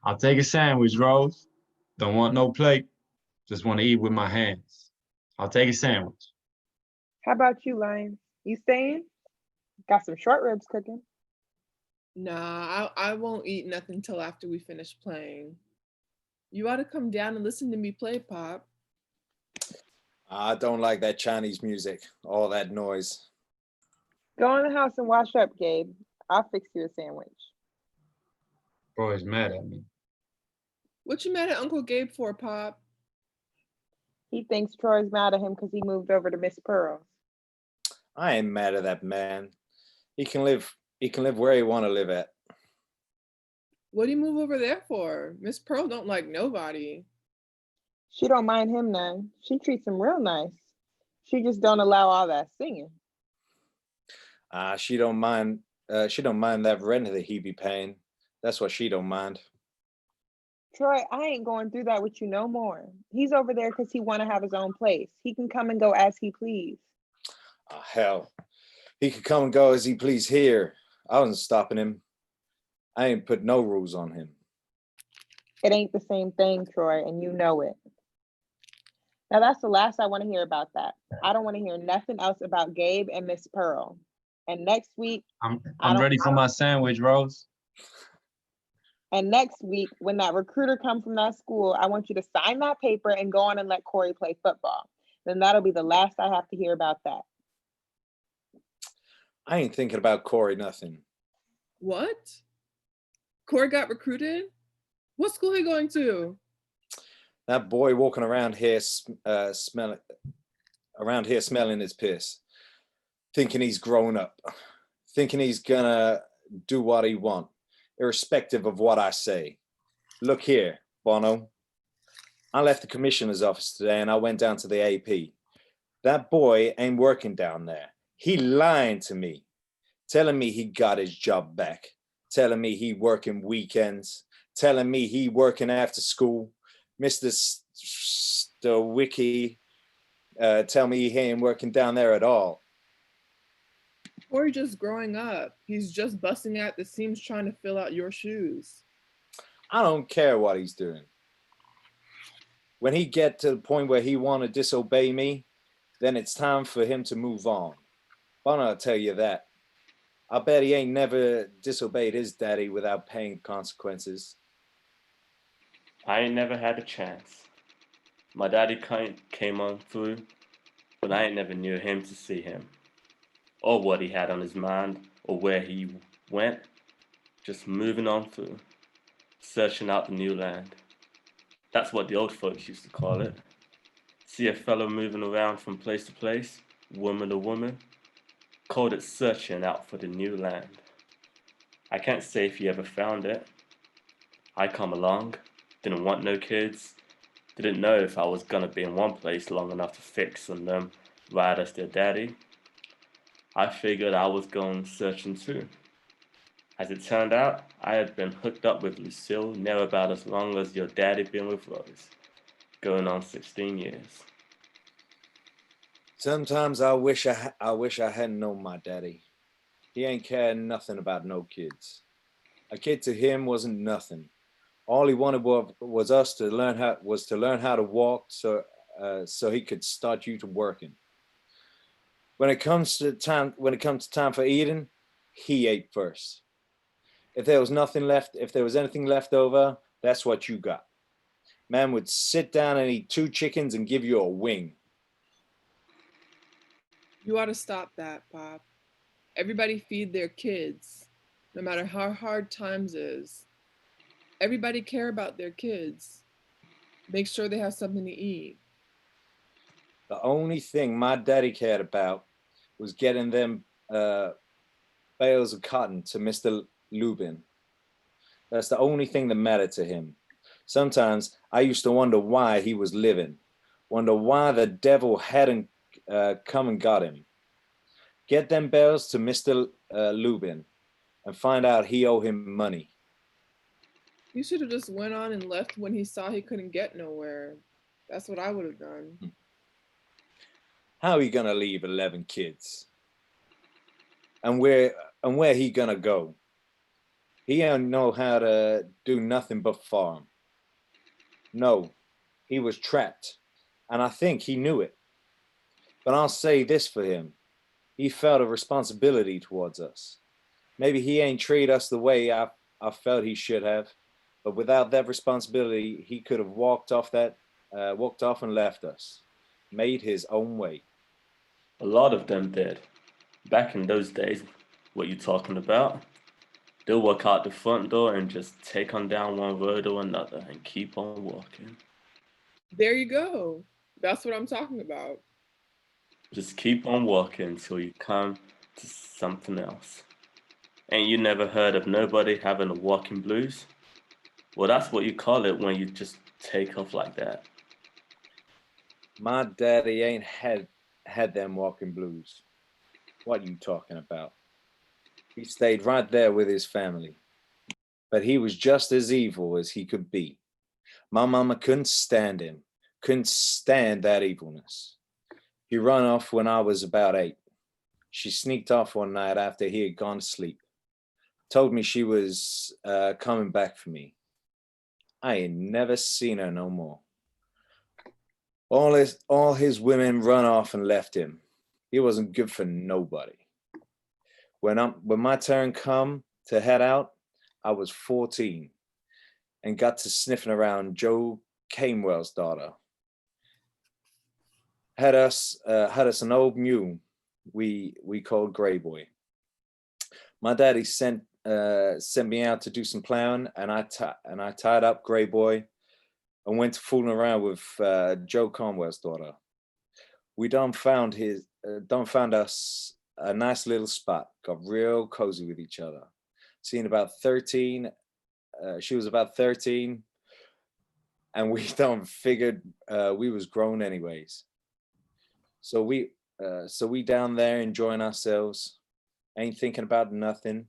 I'll take a sandwich, Rose. Don't want no plate. Just want to eat with my hands. I'll take a sandwich. How about you, Lion? You staying? Got some short ribs cooking. Nah, I won't eat nothing till after we finish playing. You ought to come down and listen to me play, Pop. I don't like that Chinese music, all that noise. Go in the house and wash up, Gabe. I'll fix you a sandwich. Bro is mad at me. What you mad at Uncle Gabe for, Pop? He thinks Troy's mad at him because he moved over to Miss Pearl's. I ain't mad at that man. He can live where he want to live at. What'd he move over there for? Miss Pearl don't like nobody. She don't mind him none. She treats him real nice. She just don't allow all that singing. She don't mind that rent that he be paying. That's what she don't mind. Troy, I ain't going through that with you no more. He's over there because he want to have his own place. He can come and go as he please. Oh, hell. He could come and go as he please here. I wasn't stopping him. I ain't put no rules on him. It ain't the same thing, Troy, and you know it. Now that's the last I want to hear about that. I don't want to hear nothing else about Gabe and Miss Pearl. And next week, I'm ready for my sandwich, Rose. And next week, when that recruiter comes from that school, I want you to sign that paper and go on and let Corey play football. Then that'll be the last I have to hear about that. I ain't thinking about Corey nothing. What? Corey got recruited? What school he going to? That boy walking around here smelling his piss, thinking he's grown up, thinking he's gonna do what he want, irrespective of what I say. Look here, Bono. I left the commissioner's office today and I went down to the AP. That boy ain't working down there. He lying to me, telling me he got his job back, telling me he working weekends, telling me he working after school. Mr. Stowicki tell me he ain't working down there at all. Corey just growing up. He's just busting at the seams trying to fill out your shoes. I don't care what he's doing. When he get to the point where he want to disobey me, then it's time for him to move on. But I'll tell you that. I bet he ain't never disobeyed his daddy without paying consequences. I ain't never had a chance. My daddy came on through, but I ain't never knew him to see him, or what he had on his mind, or where he went. Just moving on through, searching out the new land. That's what the old folks used to call it. See a fellow moving around from place to place, woman to woman, called it searching out for the new land. I can't say if he ever found it. I come along, didn't want no kids, didn't know if I was gonna be in one place long enough to fix on them right as their daddy. I figured I was going searching too. As it turned out, I had been hooked up with Lucille near about as long as your daddy been with Rose, going on 16 years. Sometimes I wish I hadn't known my daddy. He ain't cared nothing about no kids. A kid to him wasn't nothing. All he wanted was us to learn how to walk, so he could start you to working. When it comes to time for eating, he ate first. If there was anything left over, that's what you got. Man would sit down and eat 2 chickens and give you a wing. You ought to stop that, Pop. Everybody feed their kids, no matter how hard times is. Everybody care about their kids. Make sure they have something to eat. The only thing my daddy cared about was getting them bales of cotton to Mr. Lubin. That's the only thing that mattered to him. Sometimes I used to wonder why he was living, wonder why the devil hadn't come and got him. Get them bales to Mr. Lubin and find out he owe him money. He should have just went on and left when he saw he couldn't get nowhere. That's what I would have done. How he gonna leave 11 kids? And where he gonna go? He don't know how to do nothing but farm. No, he was trapped, and I think he knew it. But I'll say this for him. He felt a responsibility towards us. Maybe he ain't treated us the way I felt he should have, but without that responsibility, he could have walked off and left us, made his own way. A lot of them did. Back in those days, what you talking about? They'll walk out the front door and just take on down one road or another and keep on walking. There you go. That's what I'm talking about. Just keep on walking until you come to something else. Ain't you never heard of nobody having a walking blues? Well, that's what you call it when you just take off like that. My daddy ain't had them walking blues. What you talking about? He stayed right there with his family. But he was just as evil as he could be. My mama couldn't stand him, couldn't stand that evilness. He run off when I was about 8. She sneaked off one night after he had gone to sleep. Told me she was coming back for me. I ain't never seen her no more. All his women run off and left him. He wasn't good for nobody. When my turn come to head out, I was 14 and got to sniffing around Joe Camewell's daughter. Had us an old mule we called Gray Boy. My daddy sent me out to do some plowing, and I tied up Gray Boy and went to fooling around with Joe Conwell's daughter. We done found us a nice little spot, got real cozy with each other. Seen about 13, she was about 13, and we done figured we was grown anyways. So we down there enjoying ourselves, ain't thinking about nothing.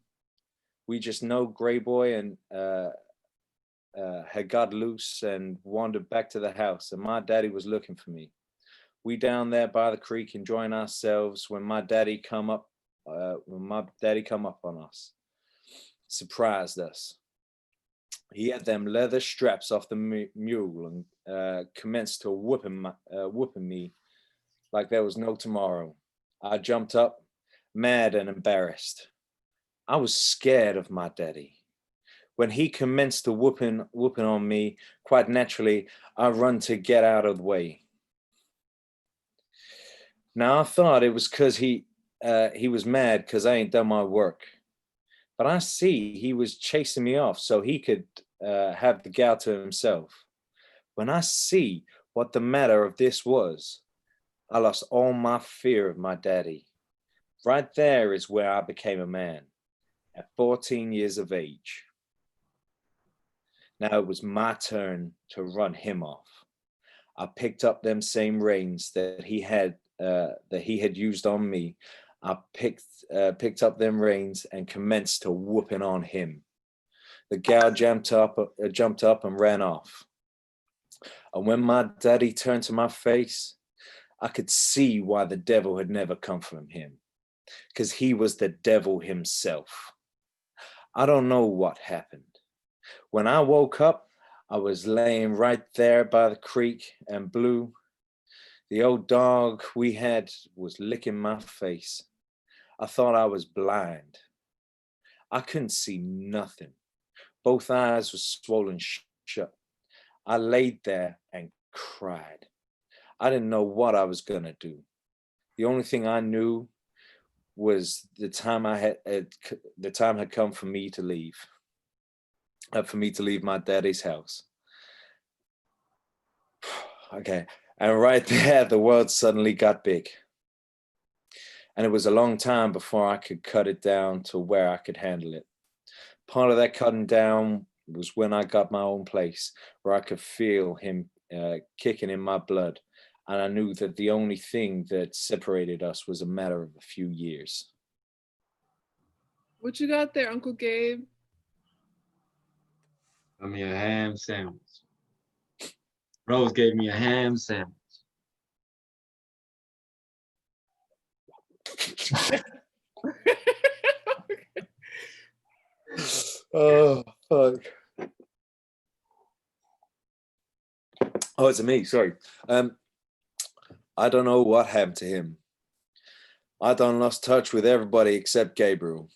We just know Gray Boy and had got loose and wandered back to the house, and my daddy was looking for me. We down there by the creek enjoying ourselves when my daddy come up on us, surprised us. He had them leather straps off the mule and commenced to whooping me like there was no tomorrow. I jumped up, mad and embarrassed. I was scared of my daddy. When he commenced to whooping on me, quite naturally, I run to get out of the way. Now I thought it was because he was mad because I ain't done my work. But I see he was chasing me off so he could have the gal to himself. When I see what the matter of this was, I lost all my fear of my daddy. Right there is where I became a man, at 14 years of age. Now it was my turn to run him off. I picked up them same reins that he had used on me. I picked up them reins and commenced to whooping on him. The gal jumped up and ran off. And when my daddy turned to my face, I could see why the devil had never come from him, because he was the devil himself. I don't know what happened. When I woke up, I was laying right there by the creek, and Blue, the old dog we had, was licking my face. I thought I was blind. I couldn't see nothing. Both eyes were swollen shut. I laid there and cried. I didn't know what I was gonna do. The only thing I knew was the time had come for me to leave. For me to leave my daddy's house. Okay, and right there, the world suddenly got big. And it was a long time before I could cut it down to where I could handle it. Part of that cutting down was when I got my own place, where I could feel him kicking in my blood. And I knew that the only thing that separated us was a matter of a few years. What you got there, Uncle Gabe? Got me a ham sandwich. Rose gave me a ham sandwich. Oh, fuck. Oh, it's me. Sorry. I don't know what happened to him. I done lost touch with everybody except Gabriel.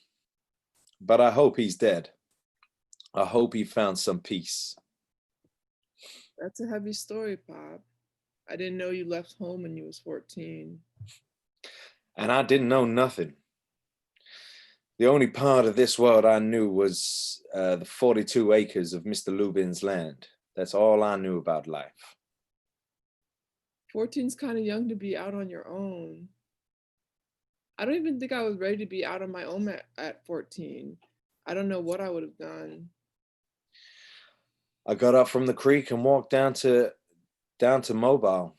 But I hope he's dead. I hope he found some peace. That's a heavy story, Pop. I didn't know you left home when you was 14. And I didn't know nothing. The only part of this world I knew was the 42 acres of Mr. Lubin's land. That's all I knew about life. 14's kind of young to be out on your own. I don't even think I was ready to be out on my own at 14. I don't know what I would have done. I got up from the creek and walked down to Mobile.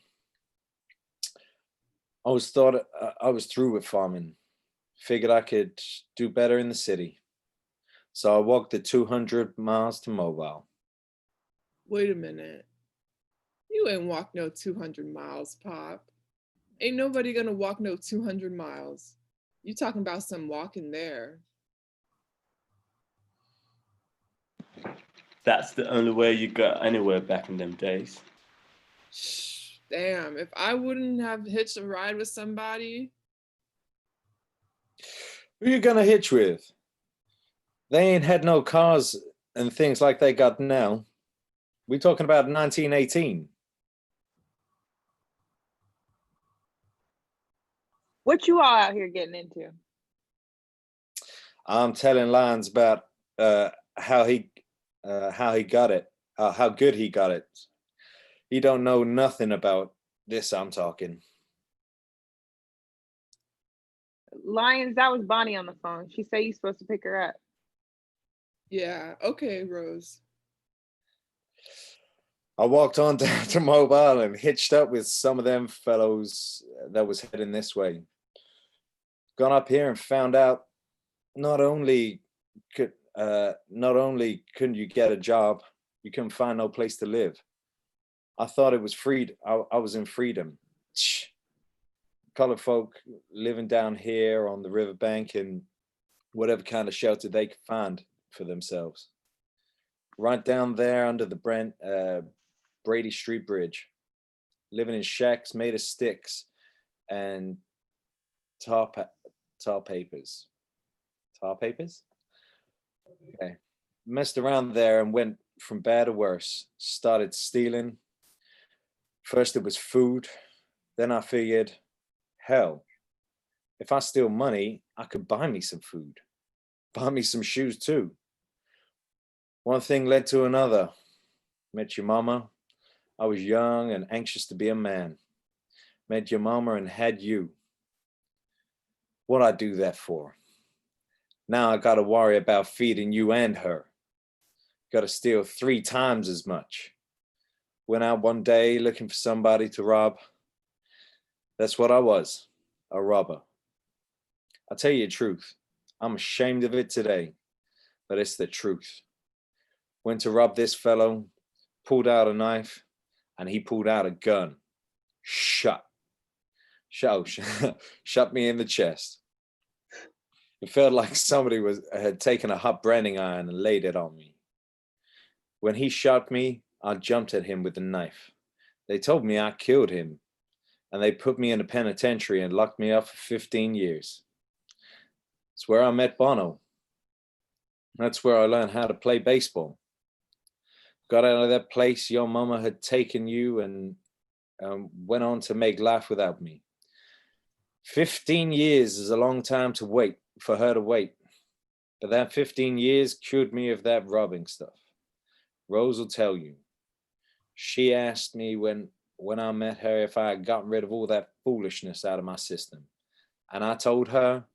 I was through with farming. Figured I could do better in the city. So I walked the 200 miles to Mobile. Wait a minute. You ain't walk no 200 miles, Pop. Ain't nobody gonna walk no 200 miles. You talking about some walking there. That's the only way you got anywhere back in them days. Shh, damn, if I wouldn't have hitched a ride with somebody. Who you gonna hitch with? They ain't had no cars and things like they got now. We talking about 1918. What you all out here getting into? I'm telling lines about how he got it, how good he got it. He don't know nothing about this I'm talking. Lions, that was Bonnie on the phone. She said you're supposed to pick her up. Yeah, okay, Rose. I walked on down to Mobile and hitched up with some of them fellows that was heading this way. Gone up here and found out not only couldn't you get a job, you couldn't find no place to live. I thought it was freed. I was in freedom. Colored folk living down here on the riverbank in whatever kind of shelter they could find for themselves. Right down there under the Brady Street Bridge, living in shacks made of sticks and tar papers. Tar papers? Okay. Messed around there and went from bad to worse. Started stealing. First it was food. Then I figured, hell, if I steal money, I could buy me some food. Buy me some shoes too. One thing led to another. Met your mama. I was young and anxious to be a man. Met your mama and had you. What'd I do that for? Now I gotta worry about feeding you and her. Gotta steal 3 times as much. Went out one day looking for somebody to rob. That's what I was, a robber. I'll tell you the truth. I'm ashamed of it today, but it's the truth. Went to rob this fellow, pulled out a knife, and he pulled out a gun. Shot me in the chest. It felt like somebody had taken a hot branding iron and laid it on me. When he shot me, I jumped at him with the knife. They told me I killed him, and they put me in a penitentiary and locked me up for 15 years. It's where I met Bono. That's where I learned how to play baseball. Got out of that place your mama had taken you and went on to make life without me. 15 years is a long time to wait, for her to wait. But that 15 years cured me of that robbing stuff. Rose will tell you. She asked me when I met her if I had gotten rid of all that foolishness out of my system. And I told her,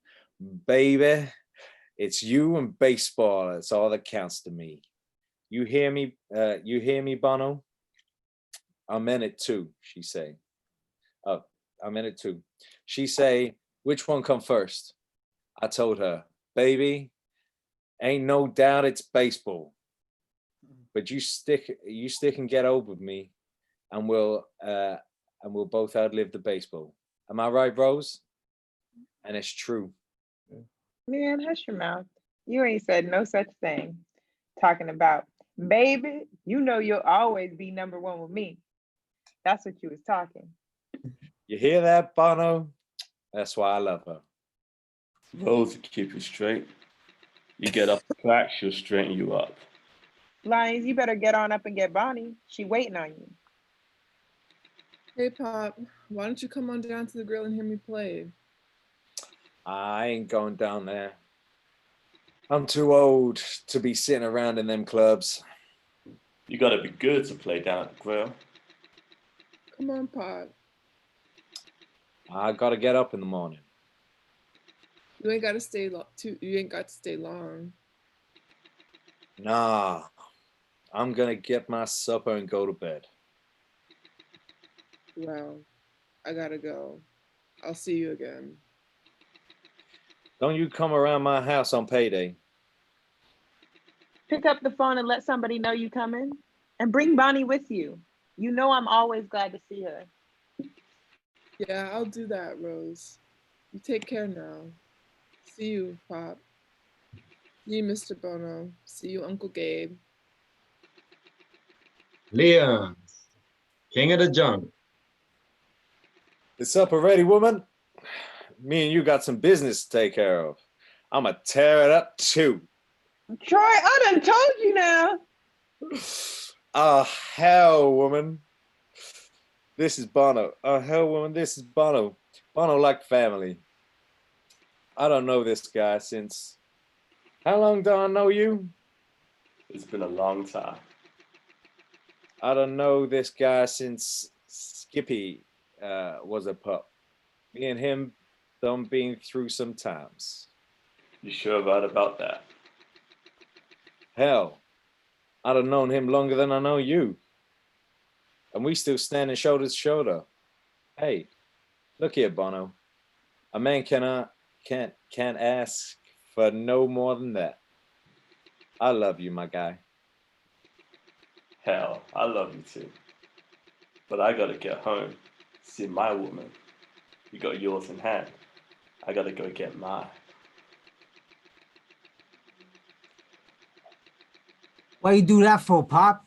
baby, it's you and baseball. That's all that counts to me. You hear me, Bono? I meant it too, she say. Oh, I meant it too. She say, which one come first? I told her, baby, ain't no doubt it's baseball. But you stick and get over with me, and we'll both outlive the baseball. Am I right, Rose? And it's true. Man, hush your mouth. You ain't said no such thing. talking about, baby, you know you'll always be number one with me. That's what you was talking. You hear that, Bono? That's why I love her. Rose will keep you straight. You get off the track, she'll straighten you up. Lions, you better get on up and get Bonnie. She waiting on you. Hey, Pop, why don't you come on down to the grill and hear me play? I ain't going down there. I'm too old to be sitting around in them clubs. You gotta be good to play down at the grill. Come on, Pop. I gotta get up in the morning. You ain't got to stay You ain't got to stay long. Nah, I'm gonna get my supper and go to bed. Well, I gotta go. I'll see you again. Don't you come around my house on payday. Pick up the phone and let somebody know you coming. And bring Bonnie with you. You know I'm always glad to see her. Yeah, I'll do that, Rose. You take care now. See you, Pop. See you, Mr. Bono. See you, Uncle Gabe. Leon, king of the jungle. The supper ready, woman? Me and you got some business to take care of. I'ma tear it up too. Troy, I done told you now. Ah, hell, woman. This is Bono. Oh, hell, woman, this is Bono. Bono like family. I don't know this guy since... How long do I know you? It's been a long time. I don't know this guy since Skippy was a pup. Me and him done been through some times. You sure about that? Hell, I'd have known him longer than I know you. And we still standing shoulder to shoulder. Hey, look here, Bono. A man can't ask for no more than that. I love you, my guy. Hell, I love you too. But I gotta get home, see my woman. You got yours in hand. I gotta go get mine. Why you do that for, Pop?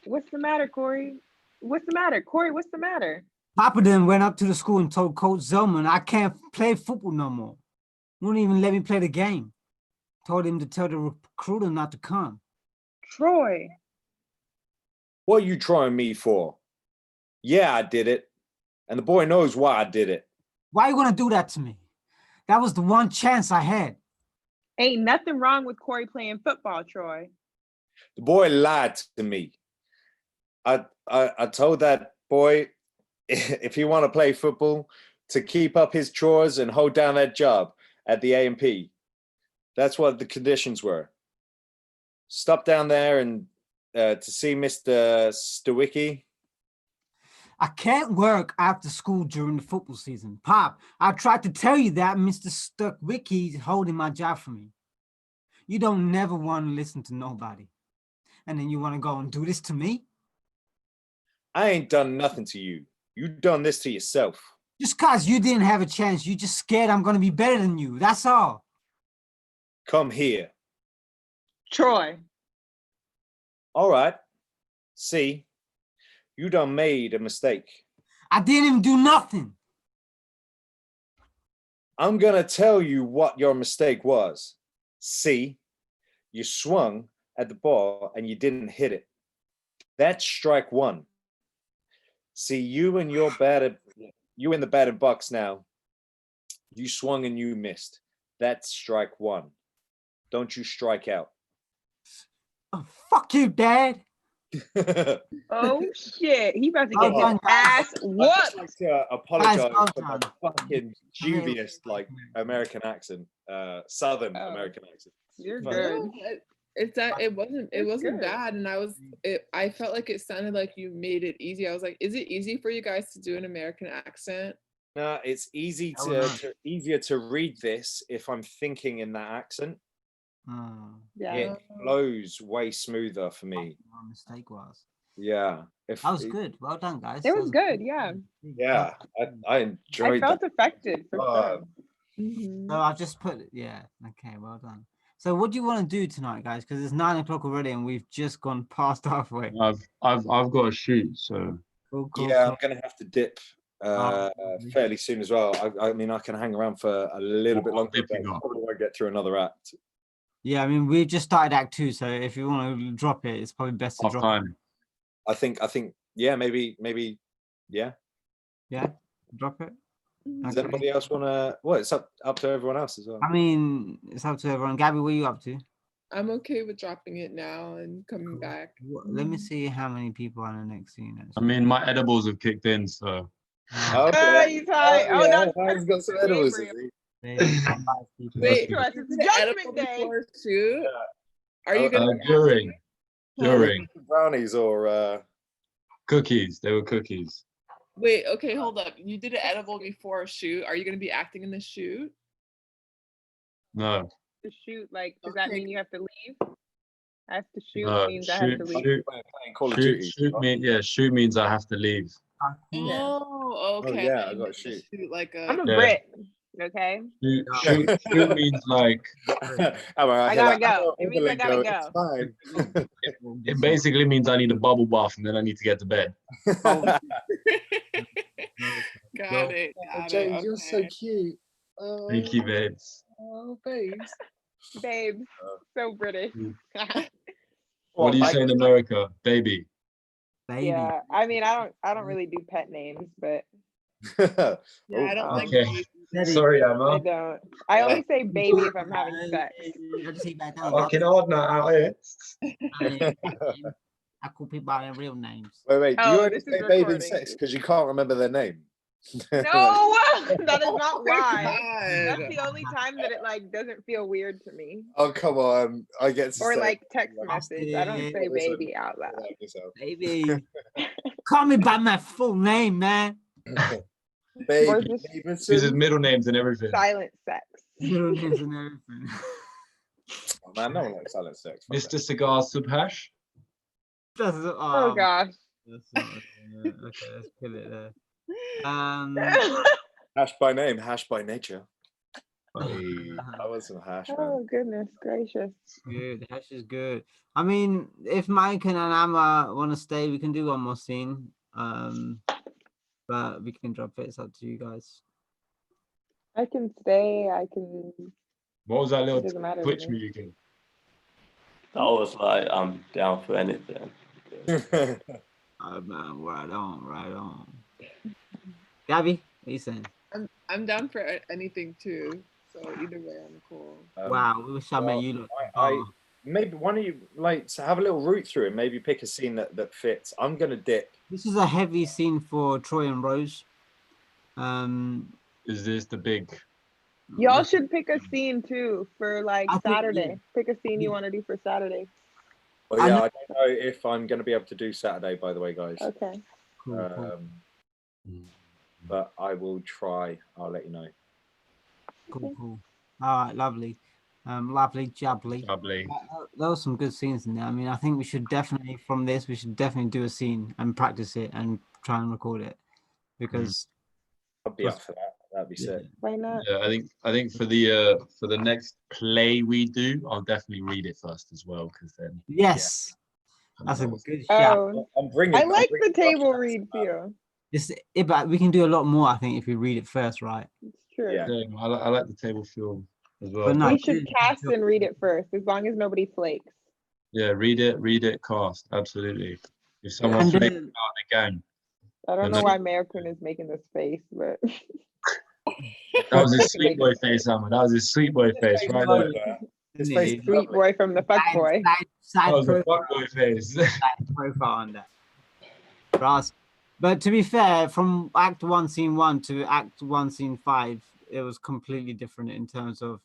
What's the matter, Corey? What's the matter? Corey, what's the matter? Papa then went up to the school and told Coach Zellman I can't play football no more. Wouldn't even let me play the game. Told him to tell the recruiter not to come. Troy. What are you trying me for? Yeah, I did it. And the boy knows why I did it. Why you gonna do that to me? That was the one chance I had. Ain't nothing wrong with Corey playing football, Troy. The boy lied to me. I told that boy if he want to play football, to keep up his chores and hold down that job at the A&P. That's what the conditions were. Stop down there and to see Mr. Stawicki. I can't work after school during the football season. Pop, I tried to tell you that Mr. Stawicki's holding my job for me. You don't never want to listen to nobody. And then you want to go and do this to me? I ain't done nothing to you. You done this to yourself. Just cause you didn't have a chance, you just scared I'm gonna be better than you. That's all. Come here. Troy. All right. See, you done made a mistake. I didn't even do nothing. I'm gonna tell you what your mistake was. See, you swung at the ball and you didn't hit it. That's strike one. See, you in the batted box now. You swung and you missed. That's strike one. Don't you strike out. Oh, fuck you, Dad. Oh shit. He about to Well get done, his guys. ass I'd whooped. like to apologize well for my done. fucking dubious American accent, Southern Oh. American accent. You're Fuck. good. No, it's that it wasn't It's good. bad, and I felt like it sounded like you made it easy. I was like, is it easy for you guys to do an American accent? No, it's easy Oh, no. easier to read this if I'm thinking in that accent. Yeah. It flows way smoother for me. My mistake was. Yeah. If That was good. Well done, guys. It was good, yeah. Yeah, I I enjoyed felt that. affected for sure. Mhm. So I just put it, yeah. Okay, well done. So what do you want to do tonight, guys? Because it's 9 o'clock already and we've just gone past halfway. I've got to shoot, so Cool, cool, Yeah, cool. I'm gonna have to dip Oh, fairly soon as well. I mean, I can hang around for a little bit What longer, dip but you got? probably won't get through another act. Yeah, I mean, we just started Act 2, so if you want to drop it, it's probably best to half drop time. I think, yeah, maybe, yeah. it. Drop it. Does Okay. anybody else want to? Well, it's up to everyone else as well. I mean, it's up to everyone. Gabby, what are you up to? I'm okay with dropping it now and coming Cool. back. Let me see how many people are in the next scene. I Actually. mean, my edibles have kicked in, so Okay. He's high. Oh, yeah, no. Ryan's got some edibles. Gabriel. Maybe 5 people. Wait, Troy, you it's did an edible Judgment Day. before a shoot? Are you Oh, gonna during Huh? Brownies or cookies, they were cookies. Wait, okay, hold up. You did an edible before a shoot. Are you gonna be acting in the shoot? No, To shoot, like, does that Okay. mean you have to leave? I have to shoot no, means I have to leave. playing Call of shoot, Duty? shoot means I have to leave. Oh, okay. yeah, I I thought got you shoot. meant shoot like I'm a a Yeah. Brit, okay? Shoot means like I gotta go. It means I gotta It's fine. it basically means I need a bubble bath and then I need to get to bed. got it. Got James, it. you're so Okay. cute. Thank you, babes. Oh, babes. Babes, so British. What do you I- say in America, baby? Baby. Yeah, I mean, I don't really do pet names, but Yeah, I don't like Okay. babies. Sorry, I Emma. don't. I only say baby if I'm having sex. Fucking hard now out here. I call people by their real names. Wait, do Oh, you only this is say baby in recording. sex because you can't remember their name? No, that is not Oh my why. God. That's the only time that it like doesn't feel weird to me. Oh, come on. I get to Or say like text like, message. I don't say listen. baby out loud. Baby. Call me by my full name, man. Baby. Or just This is Davidson. middle names and everything. silent sex. Middle names and everything. Oh, man, no one likes silent sex. Fuck Mr. Cigar Subhash. That's, Oh gosh. That's not, okay, let's kill it there. that. Hash by name, hash by nature. Hey. I was some hash, man. Oh goodness gracious. Good. Hash is good. I mean, if Mike and Anama want to stay, we can do one more scene. But we can drop it. It's up to you guys. I can stay. I can. What was that It little doesn't matter to Twitch me. music? I was like, I'm down for anything. Oh man, right on, right on. Gabby, what are you saying? I'm down for anything too. So either way, I'm cool. Wow, we wish I met well, you. Look, I maybe one of you like to have a little root through and maybe pick a scene that fits. I'm gonna dip. this is a heavy scene for Troy and Rose. Is this the big? Y'all should pick a scene too for like I think, Saturday. yeah. Pick a scene you Yeah. want to do for Saturday. Well, I yeah, know- I don't know if I'm gonna be able to do Saturday, by the way, guys. Okay. Cool, cool, But I will try. I'll let you know. cool. All right, lovely. Lovely, jubbly. Lovely. There were some good scenes in there. I mean, I think we should definitely, from this, we should definitely do a scene and practice it and try and record it. Because I'll be up for that. That'd be sick. Why not? Yeah, I think for the next play we do, I'll definitely read it first as well, because then yes, I that's a know. good shout. Oh, I'm bringing. I I'm like bringing the table flashbacks read to that. feel. But we can do a lot more, I think, if we read it first, right? It's true. Yeah. Yeah, I like the table feel as well. But no, We should good- cast and read it first, as long as nobody flakes. Yeah, read it, cast. Absolutely. If someone And flakes then- out the gang, I don't And know then- why American is making this face, but that was his sweet boy face, Emma. That was his sweet boy face right there. His Isn't face it? is sweet lovely. boy from the fuck boy. That Side was a profile, fuck boy face. side profile on that. Brass. But to be fair, from Act 1, Scene 1 to Act 1, Scene 5, it was completely different in terms of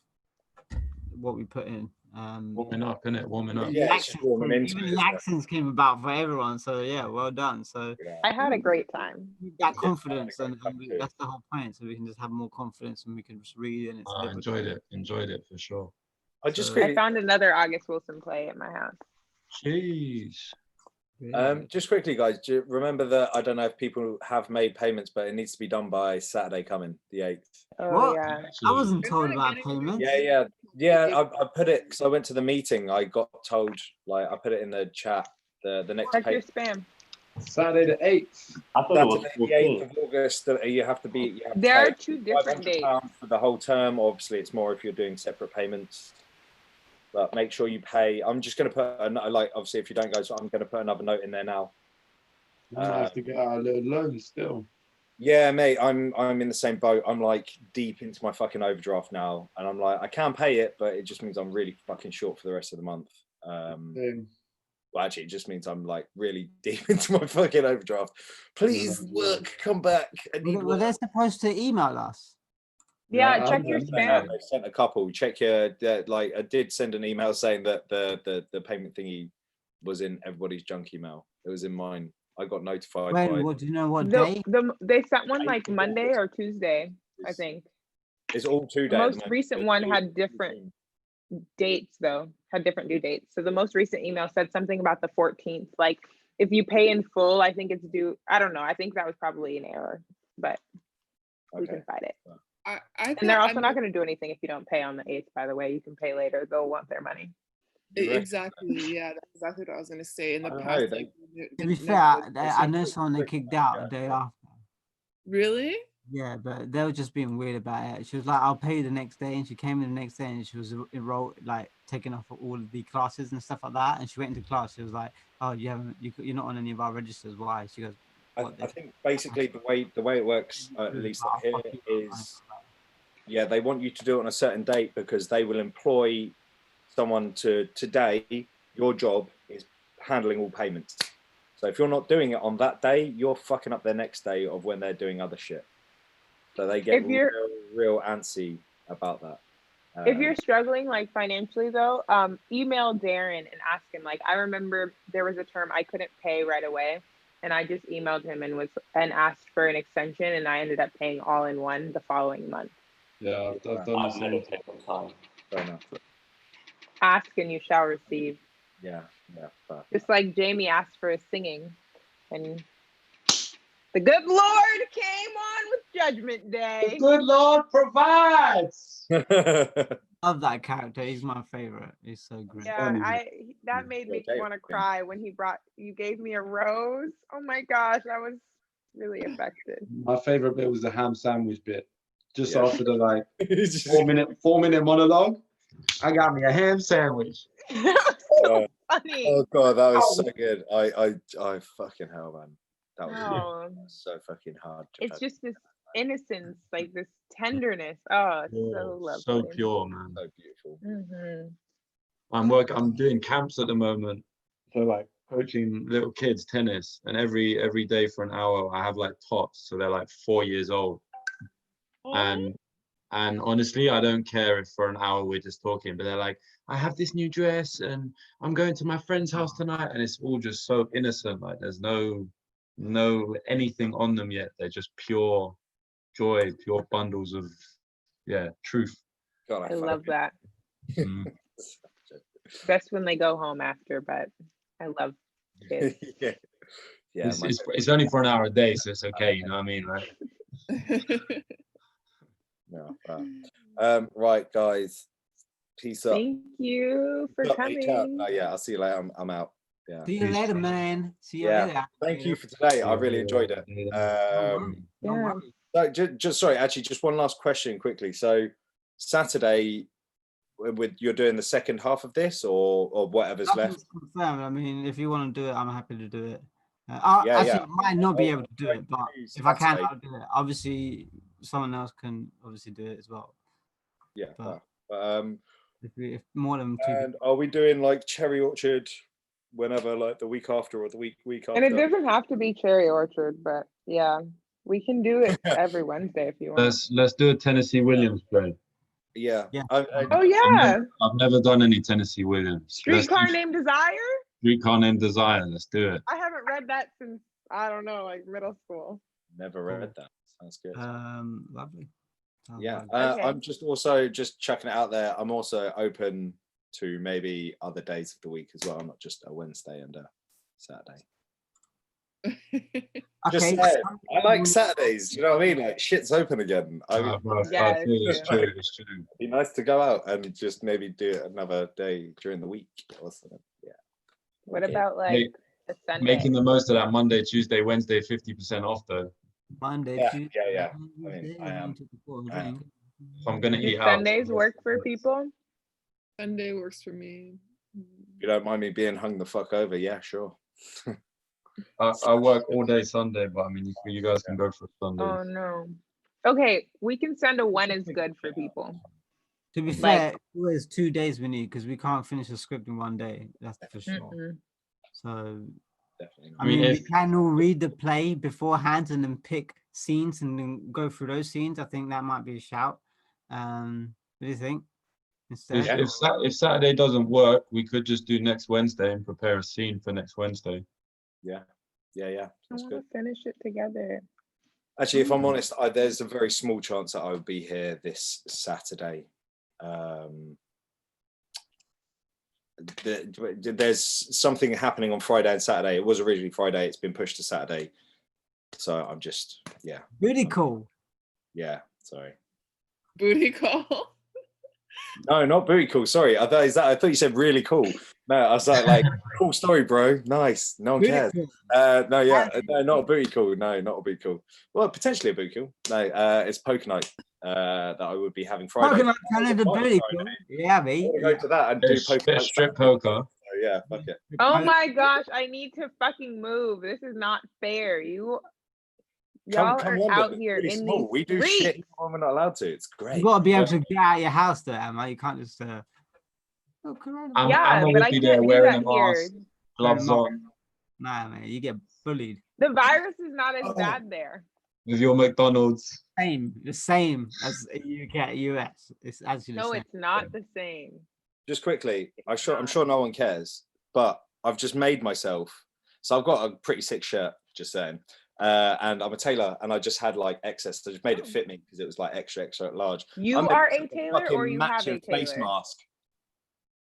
what we put in. Warming up, innit? Warming up. Yeah, The it's just accents warming came- into even it, the isn't it? accents came about for everyone. So yeah, well done. So I had a great time. that confidence, great and time too. that's the whole point. So we can just have more confidence and we can just read and it's I different. enjoyed it for sure. I just So- feel I found another August Wilson play at my house. Jeez. Just quickly, guys, do you remember that I don't know if people have made payments, but it needs to be done by Saturday coming, the 8th. Oh, What? yeah. I Actually, wasn't They're told not about getting payment. Yeah. I put it because I went to the meeting. I got told, like, I put it in the chat. The next Check your payment. spam. Saturday the 8th. I thought it was Saturday, the 8th 14th. of August. You have to There are pay two different dates. £500 for the whole term. Obviously, it's more if you're doing separate payments. But make sure you pay. I'm just going to put obviously if you don't go, so I'm going to put another note in there now. I might have to get out a little loan still. Yeah, mate, I'm in the same boat. I'm like deep into my fucking overdraft now, and I'm like, I can pay it, but it just means I'm really fucking short for the rest of the month. Well, actually, it just means I'm like really deep into my fucking overdraft. Please, work, come back. I need Were work. they supposed to email us? Yeah, Yeah, check I'm your done. spam. They sent a couple. Check your like. I did send an email saying that the payment thingy was in everybody's junk email. It was in mine. I got notified by. When? What do you know? What The, day? they sent one 8th like of Monday August. or Tuesday, I It's- think. It's all 2 days. The most recent one had different dates though, had different due dates. So the most recent email said something about the 14th. Like if you pay in full, I think it's due. I don't know. I think that was probably an error, but we can fight it. And they're also not going to do anything if you don't pay on the 8th, by the way. You can pay later. They'll want their money. Exactly. Yeah, that's exactly what I was gonna say. In the I don't past, know, like, To be fair, I know someone they kicked out the day after. really? Yeah, but they were just being weird about it. She was like, "I'll pay you the next day," and she came in the next day and she was enrolled, like taking off all of the classes and stuff like that. And she went into class. She was like, "Oh, you're not on any of our registers. Why?" She goes, I think basically the way it works, at least up here, is they want you to do it on a certain date because they will employ someone to today. Your job is handling all payments. So if you're not doing it on that day, you're fucking up their next day of when they're doing other shit. So they get real antsy about that. If you're struggling like financially though, email Darren and ask him. Like I remember there was a term I couldn't pay right away, and I just emailed him and asked for an extension, and I ended up paying all in one the following month. Yeah, I've done the I've same. never taken time. Fair enough. Ask and you shall receive. Yeah. Just like Jamie asked for his singing, and the good Lord came on with Judgment Day. The good Lord provides. Love that character. He's my favorite. He's so great. Yeah, funny. that made me David, want to cry when you gave me a rose. Oh my gosh, I was really affected. My favorite bit was the ham sandwich bit. Just Yeah. after the like 4-minute monologue, I got me a ham sandwich. So funny. Oh god, that was so good. I fucking hell, man. That was Oh, so fucking hard. To it's just this innocence, like this tenderness. Oh, it's so lovely. So pure, man. so beautiful. Mhm. I'm doing camps at the moment. So like coaching little kids tennis, and every day for an hour I have like tots, so they're like 4 years old. And honestly, I don't care if for an hour we're just talking, but they're like, I have this new dress and I'm going to my friend's house tonight, and it's all just so innocent. Like there's no anything on them yet. They're just pure joy, pure bundles of truth. God, I love that. Mm. Best when they go home after, but I love kids. yeah. It's only for an hour a day, so it's okay. You know what I mean, right? No, right, guys. Peace up. Thank you for Peace up, mate. Ciao. coming. I'll see you later. I'm out. Yeah. See you Peace. later, man. See you Yeah. later. Thank you for today. I really enjoyed it. No Yeah. worries. So just sorry, actually, just one last question quickly. So Saturday, you're doing the second half of this, or whatever's left. Nothing's confirmed. I mean, if you want to do it, I'm happy to do it. I might not be able to do it, but if I can, I'll do it. Obviously, someone else can obviously do it as well. Yeah. But But, if more than two, and are we doing like Cherry Orchard whenever, like the week after or the week after? And it doesn't have to be Cherry Orchard, but yeah, we can do it every Wednesday if you want. Let's do a Tennessee Williams play. Yeah. Yeah. Oh yeah, I've never done any Tennessee Williams. Streetcar Named Desire. Streetcar Named Desire. Let's do it. I haven't read that since I don't know, like middle school. Never read that. Sounds good. lovely. Sounds Yeah. lovely. Okay. I'm just also just chucking it out there. I'm also open to maybe other days of the week as well, not just a Wednesday and a Saturday. Okay. Just saying, I like Saturdays. You know what I mean? Like shit's open again. Bro, Yeah, I feel it's it's true. true. It's true. It'd be nice to go out and just maybe do it another day during the week or something. Yeah. What Okay. about like Make- a Sunday? Making the most of that Monday, Tuesday, Wednesday, 50% off though. Monday, Yeah, Tuesday, yeah. I mean, Wednesday, I am. into the full I am. drink. If I'm gonna Do eat out. Sundays work for people? Sunday works for me. If you don't mind me being hung the fuck over, yeah, sure. I work all day Sunday, but I mean, you guys can go for Sunday. Oh no. Okay, we can send a when is good for people. To be Like- fair, it was 2 days we need because we can't finish a script in 1 day. That's for sure. Mm-mm. So Definitely. I I mean, mean, we if- can all read the play beforehand and then pick scenes and then go through those scenes. I think that might be a shout. What do you think? Instead, If Saturday doesn't work, we could just do next Wednesday and prepare a scene for next Wednesday. Yeah. I That's want good. to finish it together. Actually, if I'm honest, there's a very small chance that I will be here this Saturday. There's something happening on Friday and Saturday. It was originally Friday. It's been pushed to Saturday. So I'm just, really cool. yeah, sorry. Booty call. No, not booty cool. Sorry. I thought you said really cool. No, I was like cool story, bro. Nice. No one Really cares. cool. No, not a booty call. No, not a booty call. Well, potentially a booty call. No, it's poker night that I would be having Friday. Poker night, telling the Oh, booty Friday. cool. Yeah, mate. I wanna go to that and do poker. Bit of night strip Saturday. poker. So, yeah, fuck it. Oh my gosh, I need to fucking move. This is not fair. Y'all Come are on, out it's here really in small. these We do streets. shit when we're not allowed to. It's You great. gotta be able to get out of your house, though, Emma. You can't just. Oh, coronavirus. Yeah, Emma but would I be can't there do wearing that a here. mask, gloves Not- on, Nah, man, you get bullied. The virus is not as Oh. bad there. with your McDonald's. The same as UK, US. It's actually the No, same. it's not the same. Just quickly, I'm sure no one cares, but I've just made myself. So I've got a pretty sick shirt, just saying. And I'm a tailor, and I just had like excess. So I just made it fit me because it was like extra large. You I made are a myself tailor fucking or you have a matching face tailor? mask.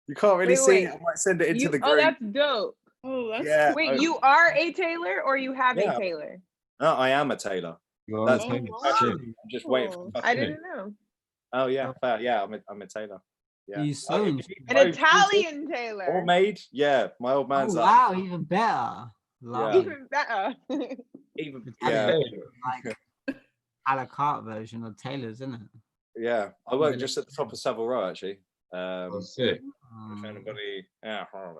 You can't really Wait, see wait. it. I might send it into You, the oh, group. that's dope. Oh, that's Yeah. Wait, I- you are a tailor or you have Yeah. a tailor? No, I am a tailor. You're That's on the Oh, same wow. shit. I'm just waiting for. Cool. I didn't know. Oh yeah, fair. Yeah, I'm a tailor. Yeah. You sewing? An Italian tailor. Or made. Yeah, my old Oh, man's like, wow, even better. Lovely. Even better. even yeah, Italian. Like a la carte version of Taylor's, isn't it? yeah. I work just at the top of Savile Row actually. Oh, sick. If anybody,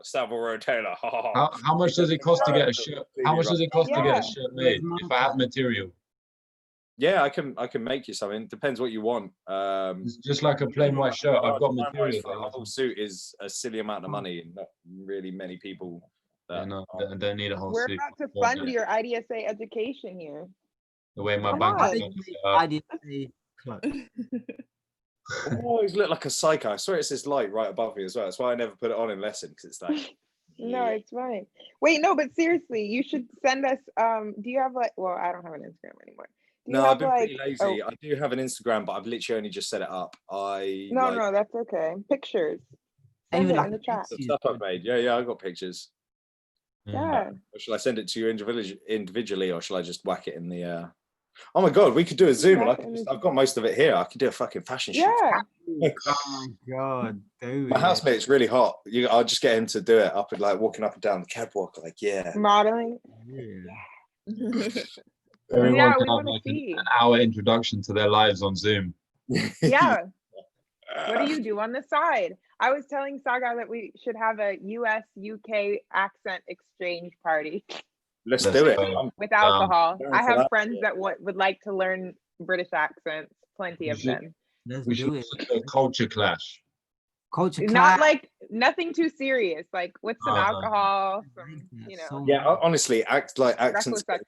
Savile Row Taylor. How much does it cost to get a shirt? How much does it cost to get Yeah. a shirt made? If I have material, Yeah, I can make you something. Depends what you want. it's just like a plain white shirt. I've got Time-wise material. for a whole suit is a silly amount of money, and not really many people. Yeah, That no, are- I don't need a whole We're suit. about to Afford fund that. your IDSA education here. The way my Come bank on. account is set up. I did say cloak. I always look like a psycho. I swear it's this light right above me as well. That's why I never put it on in lesson because it's like. No, it's fine. Wait, no, but seriously, you should send us. Do you have like? Well, I don't have an Instagram anymore. Do you No, have, I've been pretty lazy. oh, I do have an Instagram, but I've literally only just set it up. no, that's okay. Pictures. Send Even it like in the chat. The stuff I've made. Yeah, I got pictures. Mm. Yeah. Or shall I send it to you individually, or shall I just whack it in the? Oh my god, we could do a Zoom, and Whack it in the- I've got most of it here. I could do a fucking fashion shoot. Yeah. Oh my god, dude. My housemate's really hot. I'll just get him to do it up and like walking up and down the catwalk, like yeah. Modeling. Yeah. Everyone Yeah, can we have wanna like see. an hour introduction to their lives on Zoom. Yeah. What do you do on the side? I was telling Saga that we should have a US UK accent exchange party Let's Let's do it. go. with alcohol. down I for have that. friends that would like to learn British accents, plenty We of should- them. Let's We do should it. do a culture clash. Culture Not clash. like nothing too serious, like with some Uh-huh. alcohol, some, you know. So Yeah, honestly, accents Reckless get